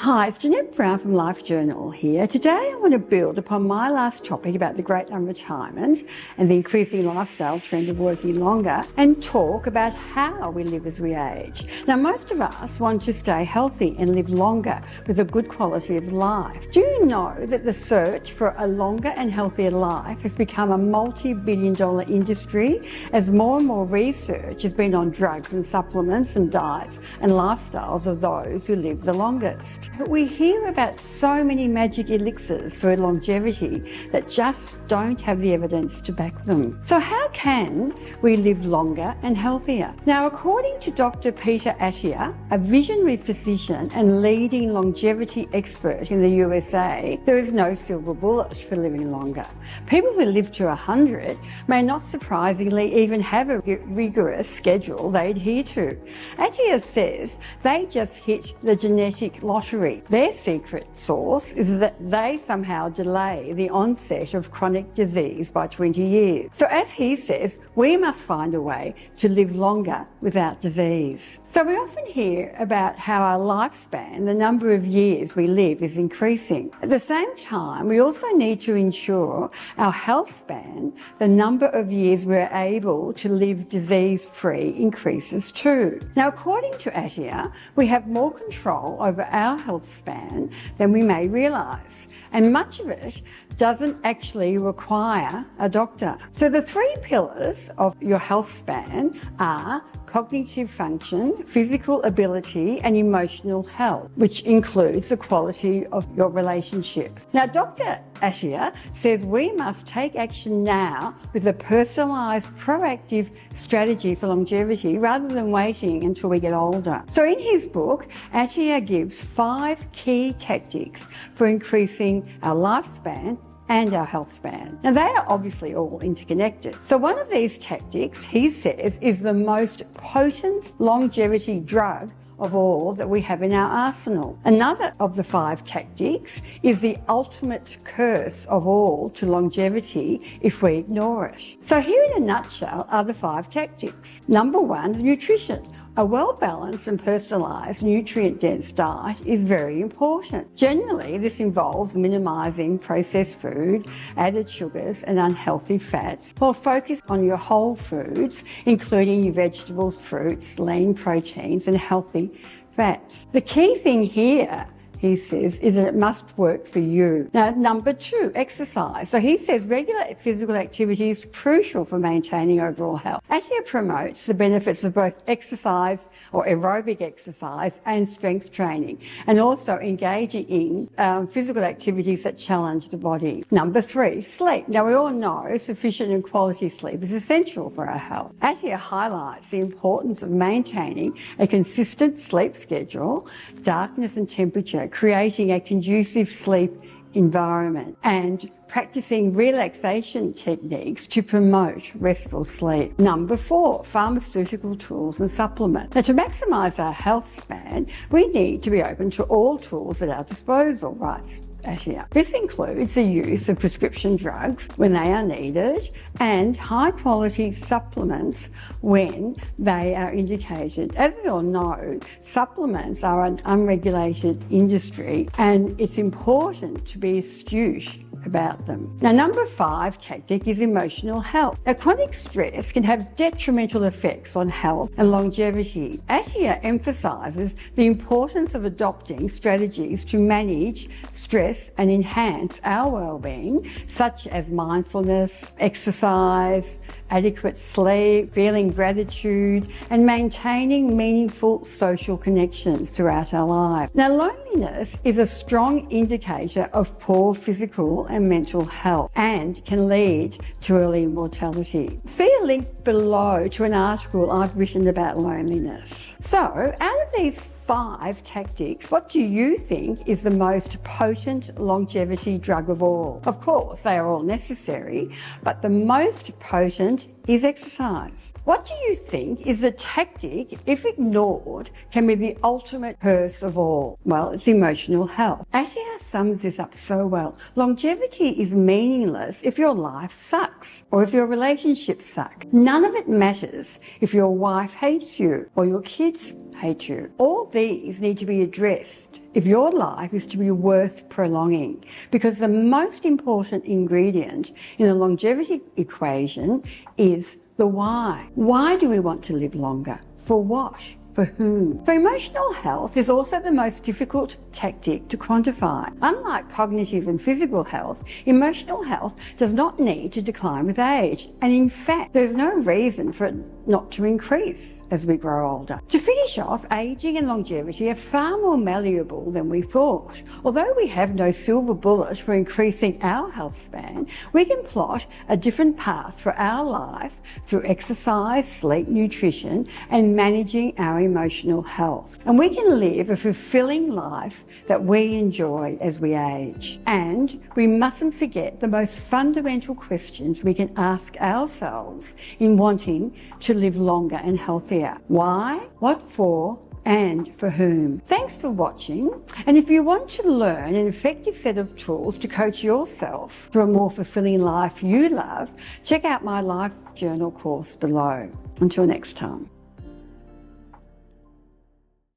Hi, it's Jeanette Brown from Life Journal here. Today I want to build upon my last topic about the great unretirement and the increasing lifestyle trend of working longer and talk about how we live as we age. Now, most of us want to stay healthy and live longer with a good quality of life. Do you know that the search for a longer and healthier life has become a multi-billion-dollar industry as more and more research has been on drugs and supplements and diets and lifestyles of those who live the longest? We hear about so many magic elixirs for longevity that just don't have the evidence to back them. So how can we live longer and healthier? Now, according to Dr Peter Attia, a visionary physician and leading longevity expert in the USA, there is no silver bullet for living longer. People who live to 100 may not surprisingly even have a rigorous schedule they adhere to. Attia says they just hit the genetic lottery. Their secret sauce is that they somehow delay the onset of chronic disease by 20 years. So as he says, we must find a way to live longer without disease. So we often hear about how our lifespan, the number of years we live, is increasing. At the same time, we also need to ensure our health span, the number of years we're able to live disease-free, increases too. Now, according to Attia, we have more control over our health span than we may realise, and much of it doesn't actually require a doctor. So the three pillars of your health span are cognitive function, physical ability, and emotional health, which includes the quality of your relationships. Now, Dr Attia says we must take action now with a personalised, proactive strategy for longevity rather than waiting until we get older. So in his book, Attia gives 5 key tactics for increasing our lifespan and our health span. Now, they are obviously all interconnected. So one of these tactics, he says, is the most potent longevity drug of all that we have in our arsenal. Another of the 5 tactics is the ultimate curse of all to longevity if we ignore it. So here in a nutshell are the 5 tactics. Number 1, nutrition. A well-balanced and personalised nutrient-dense diet is very important. Generally, this involves minimising processed food, added sugars and unhealthy fats, while focus on your whole foods, including your vegetables, fruits, lean proteins and healthy fats. The key thing here, he says, is that it must work for you. Now, number 2, exercise. So he says regular physical activity is crucial for maintaining overall health. Attia promotes the benefits of both exercise or aerobic exercise and strength training, and also engaging in physical activities that challenge the body. Number 3, sleep. Now, we all know sufficient and quality sleep is essential for our health. Attia highlights the importance of maintaining a consistent sleep schedule, darkness and temperature, creating a conducive sleep environment, and practicing relaxation techniques to promote restful sleep. Number 4, pharmaceutical tools and supplements. Now, to maximise our health span, we need to be open to all tools at our disposal, writes Attia. This includes the use of prescription drugs when they are needed and high quality supplements when they are indicated. As we all know, supplements are an unregulated industry and it's important to be astute about them. Now, number 5 tactic is emotional health. Now, chronic stress can have detrimental effects on health and longevity. Attia emphasises the importance of adopting strategies to manage stress and enhance our well-being, such as mindfulness, exercise, adequate sleep, feeling gratitude, and maintaining meaningful social connections throughout our life. Now, loneliness is a strong indicator of poor physical and mental health and can lead to early mortality. See a link below to an article I've written about loneliness. So, out of these 5 tactics, what do you think is the most potent longevity drug of all? Of course, they are all necessary, but the most potent is exercise. What do you think is the tactic, if ignored, can be the ultimate curse of all? Well, it's emotional health. Attia sums this up so well. Longevity is meaningless if your life sucks or if your relationships suck. None of it matters if your wife hates you or your kids hate you. All these need to be addressed if your life is to be worth prolonging, because the most important ingredient in the longevity equation is the why. Why do we want to live longer? For what? For whom? So emotional health is also the most difficult tactic to quantify. Unlike cognitive and physical health, emotional health does not need to decline with age. And in fact, there's no reason for it not to increase as we grow older. To finish off, aging and longevity are far more malleable than we thought. Although we have no silver bullet for increasing our health span, we can plot a different path for our life through exercise, sleep, nutrition, and managing our emotional health. And we can live a fulfilling life that we enjoy as we age. And we mustn't forget the most fundamental questions we can ask ourselves in wanting to live longer and healthier. Why? What for? And for whom? Thanks for watching. And if you want to learn an effective set of tools to coach yourself for a more fulfilling life you love, check out my Life Journal course below. Until next time.